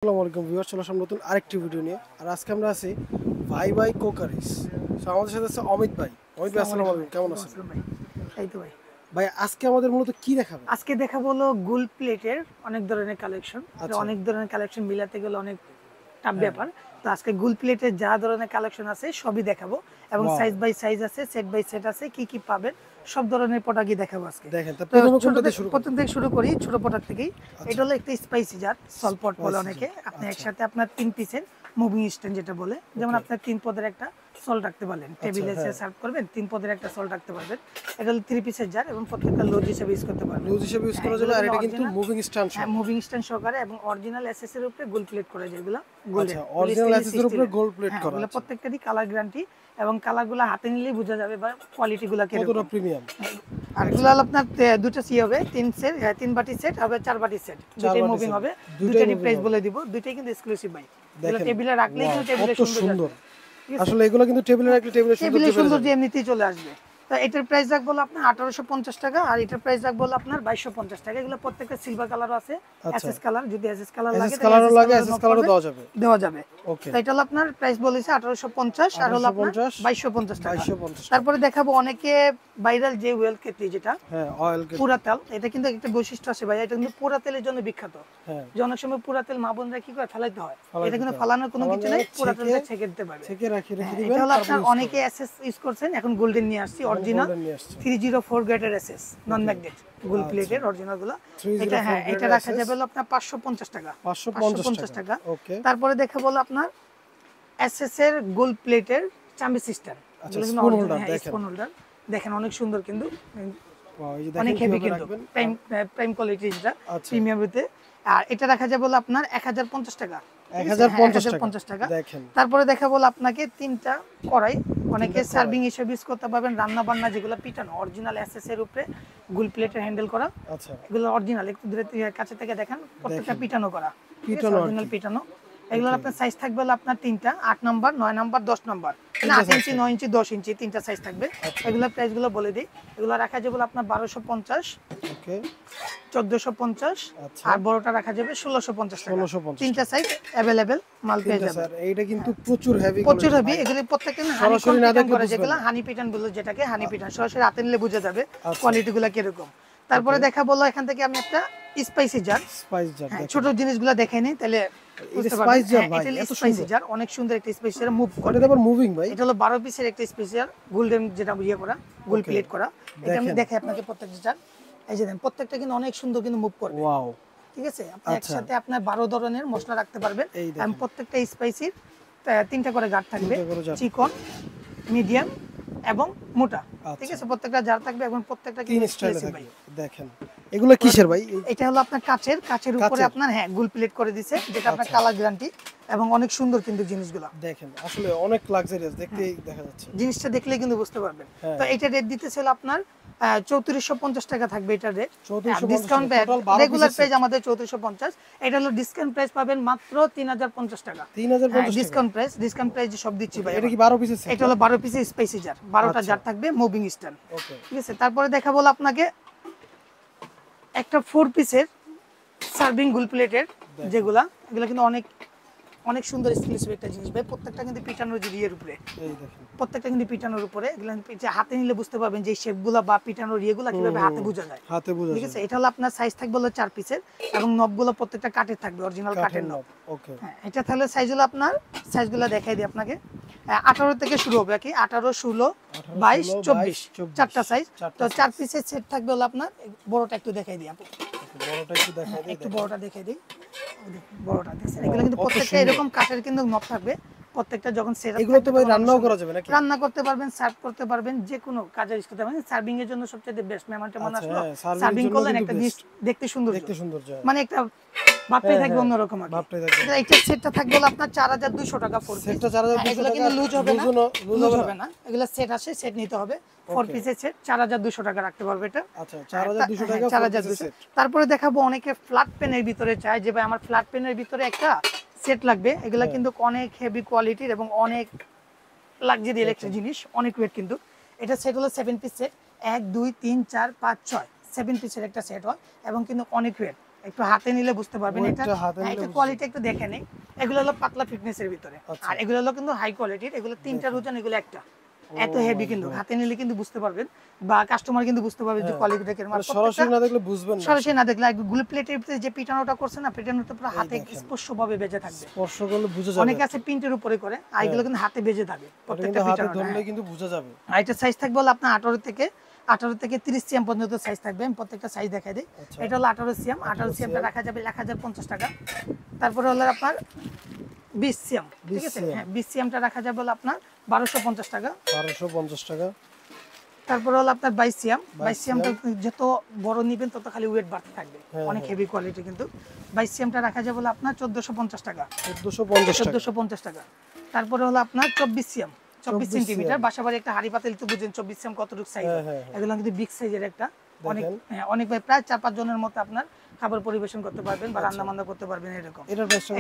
আসসালামু আলাইকুম ভিউয়ার্স, চলে আসলাম নতুন আরেকটি ভিডিও নিয়ে। আর আজকে আমরা আছি ভাই ভাই কোকারিস। তো আমাদের সাথে আছে অমিত ভাই। অমিত ভাই আসসালামু আলাইকুম, কেমন আছেন? ভাই এই তো ভাই ভাই আজকে আমাদের মূলত কি দেখাবেন? আজকে দেখাবো হলো গোল প্লেটের অনেক ধরনের কালেকশন। আচ্ছা। অনেক ধরনের কালেকশন মিলাতে গেলে অনেক টাফ হ্যাঁ। ব্যাপার। তো আজকে গোল প্লেটের যা ধরনের কালেকশন আছে সবই দেখাবো এবং ওয়াও। সাইজ বাই সাইজ আছে, সেট বাই সেট আছে, কি কি পাবেন সব ধরনের প্রোডাক্টই দেখাবো আজকে। দেখেন, তা তো প্রথমে কোনটা দিয়ে শুরু করব? প্রথম থেকে শুরু করি, ছোট প্রোডাক্ট থেকেই। আচ্ছা। এটা হলো একটা স্পাইসি জার, সলপট বলে স্পাইসি অনেকে। জি। আপনি আচ্ছা। একসাথে আপনার 3 পিসের মুভিং স্ট্যান্ড যেটা বলে, যেমন ওকে। আপনার 3 পদের একটা সল্ট রাখতে পারলেন, আচ্ছা, টেবিলে এসে হ্যাঁ। সার্ভ করবেন, 3 পদের একটা সল্ট রাখতে পারবেন। এটা হলো 3 পিসের জার এবং প্রত্যেকটা লোজ হিসেবে ইউজ করতে পারবেন। লুজ হিসেবে ইউজ হ্যাঁ, করা যাবে, এগুলো আর কিন্তু এটা কিন্তু original, মুভিং স্ট্যান্ড সহ। হ্যাঁ, মুভিং স্ট্যান্ড সহকারে এবং অরিজিনাল এসএস এর উপরে গোল্ড প্লেট করা যায় এগুলো। গোল্ডেন, আচ্ছা, অরিজিনাল এসএস এর উপরে গোল্ড প্লেট হ্যাঁ, করা এগুলো আছে। প্রত্যেকটারই কালার গ্যারান্টি এবং কালারগুলো হাতে নিলেই বোঝা যাবে বা কোয়ালিটিগুলো কতটা কিরকম। প্রিমিয়াম। আর এগুলো হলো আপনার দুটো সি হবে, 3 বাটি সেট হবে, 4 বাটি সেট, দুটোই বাটি মুভিং সেট, হবে। দুইটাই দুটোরই মুভিং প্রাইস হবে। বলে দিব, দুটোই কিন্তু এক্সক্লুসিভ ভাই। এগুলো দেখেন, টেবিলে রাখলেই ওয়াও, কিন্তু টেবিলে কত সুন্দর সুন্দর। ঠিক আছে? আসলে এগুলো কিন্তু টেবিলে রাখলে টেবিলের টেবিলে সৌন্দর্য বেড়ে সৌন্দর্য যাবে। এমনিতেই চলে আসবে। তো এটার প্রাইস রাখবো হলো আপনার 1850 টাকা, আর এটার প্রাইস রাখবো হলো আপনার 2250 টাকা। এগুলো প্রত্যেকটা সিলভার কালারও আছে, আচ্ছা। এসএস কালার, যদি এসএস কালার লাগে এসএস তাহলে কালারও এসএস লাগে, কালারও এসএস নক কালারও করবেন, দেওয়া যাবে। দেওয়া যাবে। ওকে। তো এটা হলো আপনার প্রাইস বলেছে 1850, আর হলো আপনার 1850, 2250 টাকা। 2250 টাকা। তারপরে দেখাবো অনেকে ভাইরাল যে ওয়েল কেটলি, যেটা হ্যাঁ, অয়েল কেক। পুরা তেল। এটা কিন্তু একটা বৈশিষ্ট্য আছে ভাই, এটা কিন্তু পুরা তেলের জন্য বিখ্যাত। হ্যাঁ। যে অনেক সময় পুরা তেল মা বোনরা কি করে ফেলাইতে হয়, ফালাই এটা কিন্তু দিতে হয়। ফালানোর কোনো ফালানো কিছু যাবে, নেই, পুরা ছেঁকে তেলটা ছেঁকে দিতে পারবে। ছেঁকে রেখে হ্যাঁ, দিবেন, এটা হলো তারপর আপনার ইউজ অনেকে করবেন। এসএস ইউজ করছেন, এখন গোল্ডেন নিয়ে আসছি, এখন অরিজিনাল গোল্ডেন নিয়ে আসছে। 304 গ্রেডের এসএস নন ম্যাগনেট গোল্ড আচ্ছা। প্লেটের অরিজিনাল গুলো। 304 এটা হ্যাঁ, এটা গ্রেডের রাখা এসএস, যাবে হলো আপনার 550 টাকা। 550 টাকা। ওকে। তারপরে দেখা বলো আপনার এসএস এর গোল্ড প্লেটের চামড়ি সিস্টেম। আচ্ছা, এগুলো কিন্তু স্পুন অরিজিনাল, হোল্ডার হ্যাঁ, দেখেন। স্পুন হোল্ডার দেখেন অনেক সুন্দর কিন্তু, ওয়াও, এই যে অনেক দেখেন হেভি কিভাবে কিন্তু, রাখবেন। প্রাইম প্রাইম কোয়ালিটি, যেটা আচ্ছা। প্রিমিয়ামতে। আর এটা রাখা যাবে হলো আপনার 1050 টাকা। 1050 টাকা। দেখেন। তারপরে দেখা বলো আপনাকে 3টা কড়াই, অনেকে তিনটা কড়াই। সার্ভিং হিসেবে ইউজ করতে পারবেন, রান্না বান্না যেগুলো পিটানো অরিজিনাল এসএস এর উপরে গোল প্লেটের হ্যান্ডেল করা। আচ্ছা। এগুলো অরিজিনাল, একটু দূরে থেকে কাছে থেকে দেখেন, প্রত্যেকটা দেখেন। পিটানো করা, পিটানো আর অরিজিনাল কি। পিটানো। এগুলোর ওকে। আপনার সাইজ থাকবে হলো আপনার 3টা, 8 নাম্বার, 9 নাম্বার, 10 নাম্বার, তিনটা 8 size ইঞ্চি, থাকবে। 9 ইঞ্চি, 10 ইঞ্চি, 3টা সাইজ থাকবে। আচ্ছা। এগুলোর প্রাইস গুলো বলে দিই। এগুলো রাখা যাবে হলো আপনার 1250, ওকে। 1450, আচ্ছা। আর বড়টা রাখা যাবে 1650 টাকা। 1650 3টা সাইজ অ্যাভেলেবেল মাল পেয়ে তিনটা যাবেন। স্যার, এইটা কিন্তু প্রচুর হেভি, প্রচুর হবে এগুলো, প্রত্যেকটা হানি সরাসরি না দেখলে করে, বুঝবেন যেগুলো না। হানি পিটান বলে, যেটাকে হানি পিটান সরাসরি হাতে নিলে বোঝা যাবে আচ্ছা। কোয়ালিটি গুলো কিরকম। তারপরে ওকে। দেখা বললো এখান থেকে আমি একটা স্পাইসি জার, স্পাইস জার হ্যাঁ, দেখেন। ছোট জিনিসগুলো দেখাই নি তাহলে বুঝতে পারবেন। স্পাইস জার হ্যাঁ, ভাই, এটা হলো এত স্পাইসি সুন্দর। জার, অনেক সুন্দর একটা স্পাইসি জার, মুভ করে। এটা আবার মুভিং ভাই। এটা হলো 12 পিসের একটা স্পাইসি জার, গোল্ডেন, যেটা ইয়ে করা, গোল্ড ওকে। প্লেট করা। এটা আমি দেখেন। দেখাই আপনাকে প্রত্যেকটা জার। এই যে দেখেন, প্রত্যেকটা কিন্তু অনেক সুন্দর কিন্তু মুভ করবে। ওয়াও। ঠিক আছে, আপনি আচ্ছা। একসাথে আপনার 12 ধরনের মশলা রাখতে পারবেন। এই দেখেন। এবং প্রত্যেকটা স্পাইসির 3টা করে গার্ড থাকবে, 3টা করে জার। চিকন, মিডিয়াম এবং মোটা। ঠিক আচ্ছা। আছে, প্রত্যেকটা জার থাকবে এবং প্রত্যেকটা তিন কিন্তু স্টাইলে exclusive ভাই। থাকবে দেখেন। এগুলো কিসের ভাই? এটা হলো আপনার কাচের উপরে কাচের? আপনার, হ্যাঁ, গোল প্লেট করে দিছে, যেটা আপনার আচ্ছা। কালার গ্যারান্টি এবং অনেক সুন্দর কিন্তু জিনিসগুলো। দেখেন, আসলে অনেক লাক্সারিয়াস, দেখতেই দেখা যাচ্ছে। জিনিসটা দেখলেই কিন্তু বুঝতে পারবেন। হ্যাঁ। তো এটা রেট দিতেছিল আপনার 3450 টাকা থাকবে এটা rate. 3450 discount total 12 regular piece price set। আমাদের 3450, এটা হলো ডিসকাউন্ট প্রাইস পাবেন মাত্র 3050 টাকা। 3050 টাকা। ডিসকাউন্ট প্রাইস সব দিচ্ছি ভাই। এটা কি 12 পিসের সেট? এটা হলো 12 পিসের স্পাইসি জার, 12টা আচ্ছা। জার থাকবে, মুভিং স্ট্যান্ড। ওকে। ঠিক আছে, তারপরে দেখা বলো আপনাকে একটা 4 পিসের সার্ভিং গোল প্লেটের, যেগুলা এগুলা কিন্তু অনেক অনেক সুন্দর এক্সক্লুসিভ একটা জিনিস ভাই। প্রত্যেকটা কিন্তু পিটানোর ইয়ের উপরে, এই দেখেন। প্রত্যেকটা কিন্তু পিটানোর উপরে। এগুলো যে হাতে নিলে বুঝতে পারবেন যে শেপগুলো বা পিটানোর ইয়েগুলো কিভাবে হাতে বোঝা যায়। হাতে বোঝা ঠিক যায়। আছে, এটা হলো আপনার সাইজ থাকবে হলো 4 পিসের এবং নবগুলো প্রত্যেকটা কাঠের থাকবে, অরিজিনাল কাঠের নব। ওকে। হ্যাঁ, এটা তাহলে সাইজ হলো আপনার, সাইজগুলো দেখাই দিই আপনাকে। 18 থেকে শুরু হবে কি, 18, 16, 22, 24, 4টা সাইজ। তো 4 পিসের সেট থাকবে হলো আপনার। বড়টা একটু দেখাই দিই আপু, বড়টা একটু দেখাই দিই। একটু বড়টা দেখাই দিই। বড়টা দেখছেন, এগুলো কিন্তু প্রত্যেকটা এরকম কাঠের কিন্তু নব থাকবে প্রত্যেকটা। যখন সেট এগুলো তো ভাই রান্নাও করা যাবে নাকি? রান্না করতে পারবেন, সার্ভ করতে পারবেন, যে কোনো কাজে ইউজ করতে পারবেন। সার্ভিং এর জন্য সবচেয়ে বেস্ট। মেহমান টেমন আচ্ছা, আসলো, হ্যাঁ, serving সার্ভিং এর জন্য করলেন, কিন্তু একটা best। জিনিস দেখতে সুন্দর, দেখতে সুন্দর যায়। মানে একটা ভাবটাই হ্যাঁ, থাকবে হ্যাঁ, অন্যরকম আর কি। ভাবটাই থাকবে। এটা সেটটা থাকবে হলো আপনার 4200 টাকা ফোর পিস। সেটটা 4200 এগুলো টাকা, কিন্তু লুজ হবে না, লুজ হবে না। এগুলো সেট আসে, সেট নিতে হবে। 4 পিসের সেট 4200 টাকা রাখতে পারবে এটা। আচ্ছা, 4200 টাকা 4200। সেট। তারপরে দেখাবো অনেকে ফ্ল্যাট পেনের ভিতরে চায় যে ভাই আমার ফ্ল্যাট পেনের ভিতরে একটা সেট লাগবে। এগুলো কিন্তু অনেক হেভি কোয়ালিটির এবং অনেক লাক্সারি ইলেকট্রিক জিনিস, অনেক ওয়েট কিন্তু। এটা সেট হলো 7 পিস সেট, 1 2 3 4 5 6, 7 পিসের একটা সেট হয় এবং কিন্তু অনেক ওয়েট। একটু হাতে নিলে বুঝতে পারবেন এটা ওয়েটটা হাতে নিলে এটা বুঝতে কোয়ালিটি একটু দেখে নেই। এগুলো হলো পাতলা ফিটনেসের ভিতরে, আচ্ছা। আর এগুলো হলো কিন্তু হাই কোয়ালিটির। এগুলো তিনটার ওজন, এগুলো একটা। এত হেভি কিন্তু হাতে নিলে কিন্তু বুঝতে পারবেন, বা কাস্টমার কিন্তু বুঝতে পারবে যে কোয়ালিটিটা কেমন। মানে সরাসরি না দেখলে বুঝবেন না, সরাসরি না দেখলে গুলি প্লেটের ভিতরে যে পিটানোটা করছে না, পিটানোটা পুরো হাতে স্পর্শভাবে বেজে থাকবে। স্পর্শ করলে বোঝা যাবে। অনেকে আছে প্রিন্টের উপরে করে, আর এগুলো কিন্তু হাতে বেজে থাকে এটা প্রত্যেকটা কিন্তু হাতে পিটানোটা। ধরলে কিন্তু বোঝা যাবে। আর এটা সাইজ থাকবে হলো আপনার 18 থেকে 30 সিএম পর্যন্ত সাইজ থাকবে। আমি প্রত্যেকটা সাইজ দেখাই দিই। এটা হলো 18 সিএম। 18 সিএমটা রাখা যাবে 1050 টাকা। তারপরে হলো আপনার 20 সিএম, ঠিক আছে? হ্যাঁ, 20 সিএমটা রাখা যাবে হলো আপনার 1250 টাকা। 1250 টাকা। তারপরে হলো আপনার 22 সিএম। 22 সিএমটা যত বড় নিবেন তত খালি ওয়েট বাড়তে থাকবে, অনেক হেভি কোয়ালিটি কিন্তু। 22 সিএমটা রাখা যাবে হলো আপনার 1450 টাকা। 1450 টাকা। তারপরে হলো আপনার 24 সিএম, 24 সেন্টিমিটার। বাসাবাড়ি একটা হাড়ি পাতিল তো বুঝেন 24 সিএম কতটুকু সাইজ। এগুলো কিন্তু বিগ সাইজের একটা, অনেক অনেক ভাই প্রায় 4-5 জনের মতো আপনার খাবার পরিবেশন করতে পারবেন বা রান্না বান্না করতে পারবেন এরকম।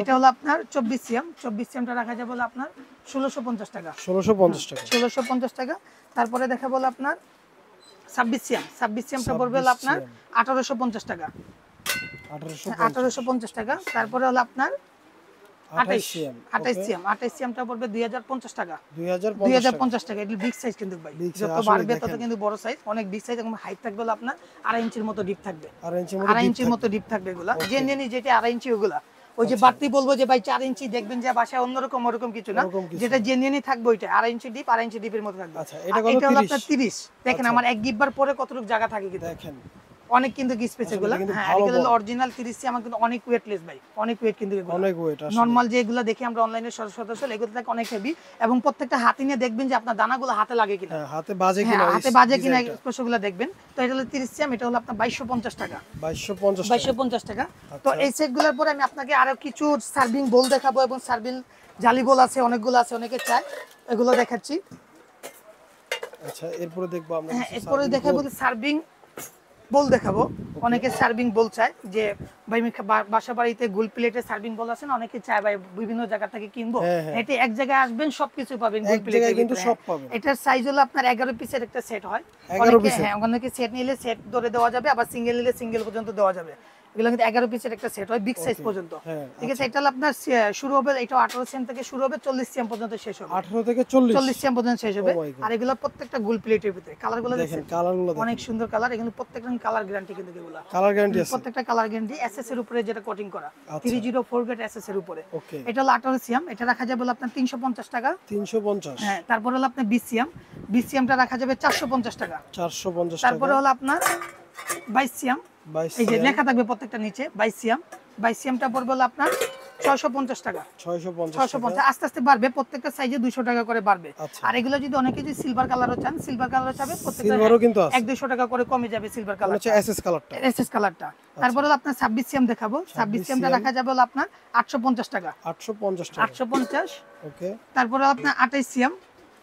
এটা হলো আপনার 24 সিএম। 24 সিএমটা রাখা যাবে হলো আপনার 1650 টাকা। 1650 টাকা। 1650 টাকা। তারপরে দেখা বলো আপনার 26 সিএম। 26 সিএমটা পড়বে হলো আপনার 1850 টাকা। 1850 টাকা। তারপরে হলো আপনার 28 সিএম। 28 সিএমটা পড়বে 2050 টাকা। 2050 টাকা। এটা বিগ সাইজ কিন্তু ভাই, যত বাড়বে তত কিন্তু বড় সাইজ, অনেক বিগ সাইজ। এবং হাইট থাকবে হলো আপনার 2.5 ইঞ্চির মতো ডিপ থাকবে। 2.5 ইঞ্চির মতো ডিপ থাকবে এগুলা। জেনে যেটা 2.5 ইঞ্চি ওগুলা, ওই যে বাড়তি বলবো যে ভাই 4 ইঞ্চি দেখবেন যে বাসায় অন্যরকম, ওরকম কিছু না। যেটা জেনুইনই থাকবে ওইটা 2.5 ইঞ্চি ডিপ, 2.5 ইঞ্চি ডিপের মতো থাকবে। আচ্ছা, এটা হলো আপনার 30। দেখেন আমার এক গিব্বার পরে কতটুকু জায়গা থাকে কিন্তু দেখেন, অনেক কিন্তু স্পেস এগুলো। হ্যাঁ, এগুলো হলো অরিজিনাল 30 সি। আমার কিন্তু অনেক ওয়েটলেস ভাই, অনেক ওয়েট কিন্তু এগুলো। অনেক ওয়েট আসলে। নরমাল যেগুলো দেখি আমরা অনলাইনে সচরাচর এগুলো থেকে অনেক হেভি, এবং প্রত্যেকটা হাতে নিয়ে দেখবেন যে আপনার দানাগুলো হাতে লাগে কিনা। হ্যাঁ, হাতে বাজে কিনা, হাতে বাজে কিনা স্পর্শগুলো দেখবেন। তো এটা হলো 30 সি। এটা হলো আপনার 2250 টাকা। 2250 টাকা। তো এই সেটগুলোর পরে আমি আপনাকে আরো কিছু সার্ভিং বোল দেখাবো, এবং সার্ভিং জালি বোল আছে, অনেকগুলো আছে, অনেকে চায়, এগুলো দেখাচ্ছি। আচ্ছা, এরপরে দেখবো আমরা। হ্যাঁ, এরপরে দেখাবো সার্ভিং বোল দেখাবো। অনেকে সার্ভিং বোল চায় যে ভাই বাসা বাড়িতে গোল প্লেটের সার্ভিং বোল আছে না, অনেকে চায় ভাই বিভিন্ন জায়গা থেকে কিনবো, এটা এক জায়গায় আসবেন সবকিছু পাবেন গোল প্লেটে কিন্তু সব পাবেন। এটার সাইজ হলো আপনার 11 পিসের একটা সেট হয়। অনেকে সেট নিলে সেট ধরে দেওয়া যাবে, আবার সিঙ্গেল নিলে সিঙ্গেল পর্যন্ত দেওয়া যাবে। এগুলো কিন্তু 11 পিসের একটা সেট হয়, বিগ সাইজ পর্যন্ত। ঠিক আছে, এটা হলো আপনার শুরু হবে, এটা 18 সিএম থেকে শুরু হবে, 40 সিএম পর্যন্ত শেষ হবে। 18 থেকে 40 সিএম পর্যন্ত শেষ হবে। আর এগুলো প্রত্যেকটা গোল প্লেটের ভিতরে কালারগুলো দেখেন, কালারগুলো অনেক সুন্দর কালার। এগুলো প্রত্যেকটা কালার গ্যারান্টি কিন্তু এগুলো কালার গ্যারান্টি আছে, প্রত্যেকটা কালার গ্যারান্টি। এসএস এর উপরে যেটা কোটিং করা 304 গ্রেড এসএস এর উপরে। এটা হলো 18 সিএম। এটা রাখা যাবে হলো আপনার 350 টাকা। 350। হ্যাঁ, তারপর হলো আপনার 20 সিএম। 20 সিএমটা রাখা যাবে 450 টাকা। 450 টাকা। তারপরে হলো আপনার 22 সিএম। এই যে লেখা থাকবে প্রত্যেকটা নিচে 22 সিএম। 22 সিএমটা পড়বে হলো আপনার 650 টাকা। 650 আস্তে আস্তে বাড়বে, প্রত্যেকটা সাইজে 200 টাকা করে বাড়বে। আর এগুলো যদি অনেকে যদি সিলভার কালারও চান, সিলভার কালারও চাবে, প্রত্যেকটা 1-200 টাকা করে কমে যাবে সিলভার কালার, হচ্ছে এসএস কালারটা। তারপর হলো আপনার 26 সিএম দেখাবো। 26 সিএমটা রাখা যাবে হলো আপনার 850 টাকা। 850। ওকে। তারপর আপনার 28 সিএম।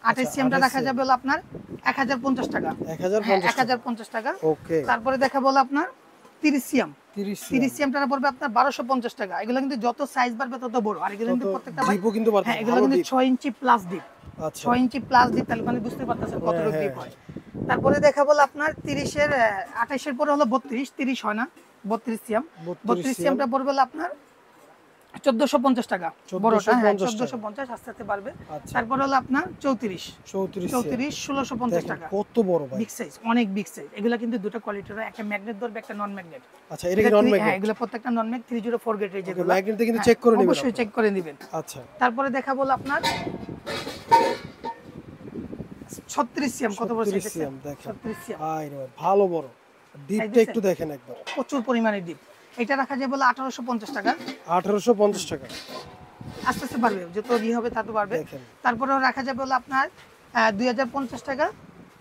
28 সিএমটা রাখা যাবে হলো আপনার 1050 টাকা। 1050 টাকা। ওকে। তারপরে দেখাবো হলো আপনার 30 সিএম। 30 সিএমটা পড়বে আপনার 1250 টাকা। এগুলো কিন্তু যত সাইজ বাড়বে তত বড়। আর এগুলো কিন্তু প্রত্যেকটা ডিপও কিন্তু বাড়বে। হ্যাঁ, এগুলো কিন্তু 6 ইঞ্চি প্লাস ডিপ। আচ্ছা, 6 ইঞ্চি প্লাস ডিপ, তাহলে মানে বুঝতে পারতেছেন কতটুকু ডিপ হয়। তারপরে দেখাবো আপনার 30 এর 28 এর পরে হলো 32। 30 হয় না, 32 সিএম। 32 সিএমটা পড়বে হলো আপনার 1450 টাকা। বড়টা 1450, আস্তে আস্তে বাড়বে। তারপর হলো আপনার 34 1650 টাকা। কত বড় ভাই, বিগ সাইজ, অনেক বিগ সাইজ। এগুলা কিন্তু দুটো কোয়ালিটির, একটা ম্যাগনেট ধরবে, একটা নন ম্যাগনেট। আচ্ছা, এটা কি নন ম্যাগনেট? হ্যাঁ, এগুলা প্রত্যেকটা নন ম্যাগনেট 304 গ্রেডের যেগুলো। ম্যাগনেটে কিন্তু চেক করে নেবেন, অবশ্যই চেক করে নেবেন। আচ্ছা, তারপরে দেখাবো আপনার 36 সিএম। কত বড় সাইজ দেখেন? 36 সিএম। আরে ভাই, ভালো বড়। ডিপটা একটু দেখেন একবার, প্রচুর পরিমাণে ডিপ। এটা রাখা যাবে বলে 1850 টাকা। 1850 টাকা। আস্তে আস্তে বাড়বে, যত ই হবে তত বাড়বে। তারপরেও রাখা যাবে হলো আপনার 2050 টাকা।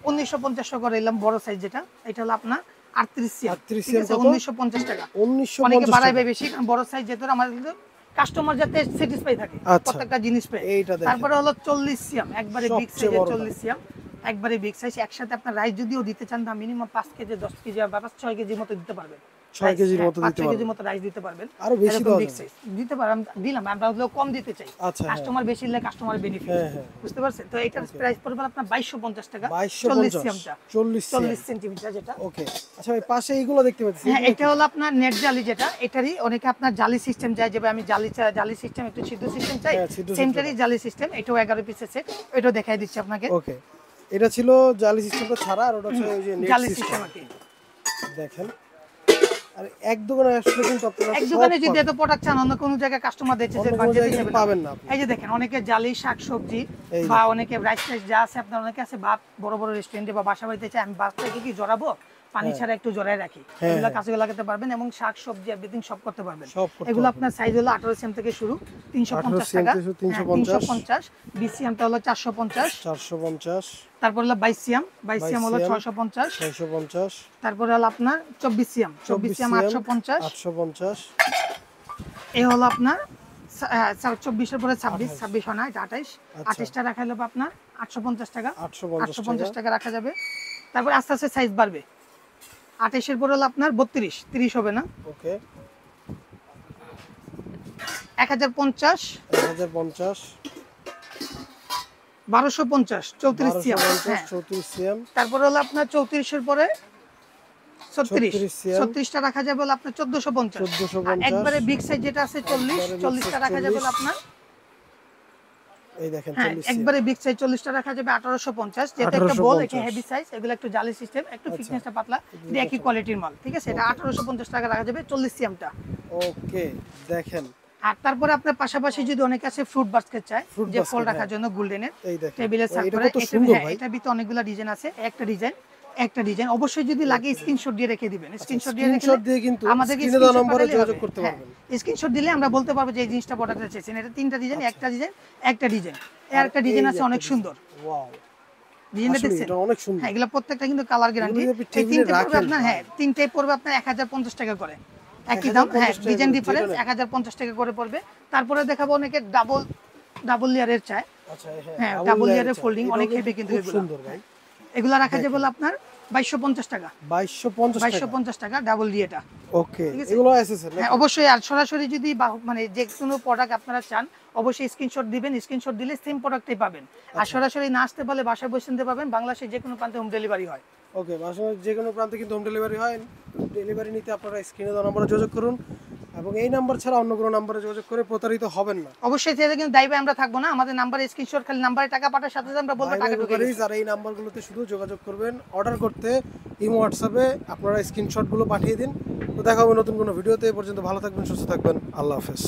1950 করে এলাম বড় সাইজ যেটা, এটা হলো আপনার 38 সিএম। 1950 টাকা। অনেকে বাড়াইবে বেশি, কারণ বড় সাইজ যেটা আমাদের কিন্তু কাস্টমার যাতে স্যাটিসফাই থাকে প্রত্যেকটা জিনিস পেয়ে। তারপরে হলো 40 সিএম, একবারে বিগ সাইজ। 40 সিএম একবারে বিগ সাইজ। একসাথে আপনার রাইস যদিও দিতে চান, তা মিনিমাম 5 কেজি 10 কেজি বা 5-6 কেজির মতো দিতে পারবেন। 6 কেজির মতো দিতে 6 পারবেন। কেজির মতো রাইস দিতে পারবেন। আরো বেশি এরকম দেওয়া big যাবে। size দিতে পারেন, দিলাম আমরা হলো কম দিতে চাই। আচ্ছা, হ্যাঁ। কাস্টমার বেশি নিলে কাস্টমারের বেনিফিট। হ্যাঁ, হ্যাঁ। বুঝতে পারছেন? তো এটার প্রাইস পড়বে আপনার 2250 টাকা। 2250 40 সিএমটা। 40 40 সেন্টিমিটার যেটা। ওকে। আচ্ছা ভাই পাশে এইগুলো দেখতে পাচ্ছি। হ্যাঁ, এগুলো এটা হলো আপনার নেট জালি যেটা, এটারই অনেকে আপনার জালি সিস্টেম চাই, যে ভাই আমি জালি সিস্টেম একটু ছিদ্র সিস্টেম চাই, হ্যাঁ, ছিদ্র সেমটারই জালি সিস্টেম, এটাও 11 পিসের সেট, এটাও দেখাই দিচ্ছি আপনাকে। ওকে। এটা ছিল জালি সিস্টেমটা ছাড়া, আর ওটা হচ্ছে ওই যে নেট জালি সিস্টেম। সিস্টেম আর কি। দেখেন। আর এক দোকানে আসলে কিন্তু আপনারা এক সব দোকানে যদি পাবেন। এত প্রোডাক্ট চান, অন্য কোনো জায়গায় কাস্টমার দেখছে যে অন্য কোনো বাজেট জায়গায় হিসেবে পাবেন না আপনি। এই যে দেখেন, অনেকে জালি শাকসবজি এই বা দেখেন। অনেকে রাইস টাইস যা আছে আপনার, অনেকে আছে ভাত বড় বড় রেস্টুরেন্টে বা বাসা বাড়িতে চাই আমি বাচ্চাকে কি জড়াবো, পানি ছাড়া একটু জড়ায় রাখি, হ্যাঁ, এগুলো হ্যাঁ। কাজে লাগাতে পারবেন, এবং শাক সবজি এভরিথিং সব করতে পারবেন। সব করতে এগুলো পারবেন। আপনার সাইজ হলো 18 সিএম থেকে শুরু, 350 18 টাকা। থেকে 350 350, 20 সিএমটা হলো 450, 450 তারপর হলো 22 সিএম, 22 সিএম হলো 650, 650 তারপরে হলো আপনার 24 সিএম, 24 সিএম 850, 850 এই হলো আপনার 24 এর পরে 26, 26 হয় না, এটা 28, আচ্ছা। 28টা রাখা হলো আপনার 850 টাকা, 850 850 টাকা রাখা যাবে। তারপর আস্তে আস্তে সাইজ বাড়বে, 28 এর পরে হলো আপনার 32, 30 হবে না, ওকে। 1050, 1050 1250, 34 সিএম, 1250 34 সিএম তারপর হলো আপনার 34 এর পরে 36, 36 সিএম 36টা রাখা যাবে হলো আপনার 1450, 1450 আর একবারে বিগ সাইজ যেটা আছে 40, একবারে big 40টা size রাখা যাবে হলো 40 আপনার, এই দেখেন হ্যাঁ 40 সিএম একবারে বিগ সাইজ 40টা রাখা যাবে 1850, যেটা একটা বল, এটা 1850 হেভি সাইজ, এগুলো একটু জালি সিস্টেম, একটু ফিটনেসটা পাতলা, এটা একই কোয়ালিটির মাল, ঠিক আছে, এটা 1850 টাকা রাখা যাবে 40 সিএমটা। ওকে। দেখেন আর তারপরে আপনার পাশাপাশি যদি অনেক আছে ফ্রুট বাস্কেট চায়, Fruit যে basket, ফল রাখার হ্যাঁ। জন্য গোল্ডেনের এই দেখেন। টেবিলে সার্ভ এটা করে, কত সুন্দর হ্যাঁ, ভাই। এটার ভিতরে অনেকগুলো ডিজাইন আছে, একটা ডিজাইন অবশ্যই যদি লাগে স্ক্রিনশট দিয়ে রেখে দিবেন, স্ক্রিনশট দিয়ে রেখে স্ক্রিনশট দিয়ে কিন্তু আমাদেরকে স্ক্রিনে দেওয়া screenshot নম্বরে পাঠালেই যোগাযোগ হবে। করতে হ্যাঁ, পারবেন। স্ক্রিনশট দিলে আমরা বলতে পারবো যে এই জিনিসটা প্রোডাক্টটা চেয়েছেন, এটা 3টা ডিজাইন, একটা ডিজাইন, একটা ডিজাইন, এর একটা ডিজাইন এই আছে যে অনেক একটা সুন্দর, ওয়াও। ডিজাইনটা আসলে দেখছেন? এটা অনেক সুন্দর। হ্যাঁ, এগুলো প্রত্যেকটা কিন্তু কালার গ্যারান্টি। এগুলো যদি আপনি এই টেবিলে তিনটে পড়বে রাখেন, আপনার, হ্যাঁ ভাই। তিনটেই পড়বে আপনার 1050 টাকা করে, একই দাম, হ্যাঁ 1050 টাকা ডিজাইন করে, ডিফারেন্স, যেটা নেন। 1050 টাকা করে পড়বে। তারপরে দেখাবো অনেকে ডাবল লেয়ারের চায়, আচ্ছা হ্যাঁ double ডাবল layer লেয়ারের চা। ফোল্ডিং এটাও অনেক হেভি কিন্তু খুব এগুলো, সুন্দর ভাই। এগুলো রাখা যাবে হলো আপনার 2250 টাকা, 2250 টাকা 2250 টাকা ডাবল লিয়েটা। ওকে। ঠিক আছে? এগুলো এসেছে হ্যাঁ অবশ্যই, আর সরাসরি যদি মানে যে কোনো প্রোডাক্ট আপনারা চান অবশ্যই স্ক্রিনশট দিবেন, স্ক্রিনশট দিলে সেম প্রোডাক্টই পাবেন। আর সরাসরি না আসতে পারলে বাসায় বসে নিতে পাবেন, বাংলাদেশের যে কোনো প্রান্তে হোম ডেলিভারি হয়। ওকে। বাংলাদেশের যে কোনো প্রান্তে কিন্তু হোম ডেলিভারি হয়। ডেলিভারি নিতে আপনারা স্ক্রিনে দেওয়া নম্বরে যোগাযোগ করুন, এবং এই নাম্বার ছাড়া অন্য কোনো নাম্বারে যোগাযোগ করে প্রতারিত হবেন না। অবশ্যই সেটা কিন্তু দায়ী আমরা থাকবো না, আমাদের নাম্বারে স্ক্রিনশট, খালি নাম্বারে টাকা পাঠার সাথে সাথে আমরা বলবো ভাই টাকা ভাই ঢুকে গেছে। কোকারিজ, আর এই নাম্বারগুলোতে শুধু যোগাযোগ করবেন অর্ডার করতে। ইমো হোয়াটসঅ্যাপে আপনারা স্ক্রিনশটগুলো পাঠিয়ে দিন। তো দেখা হবে নতুন কোনো ভিডিওতে। এ পর্যন্ত ভালো থাকবেন, সুস্থ থাকবেন, আল্লাহ হাফেজ।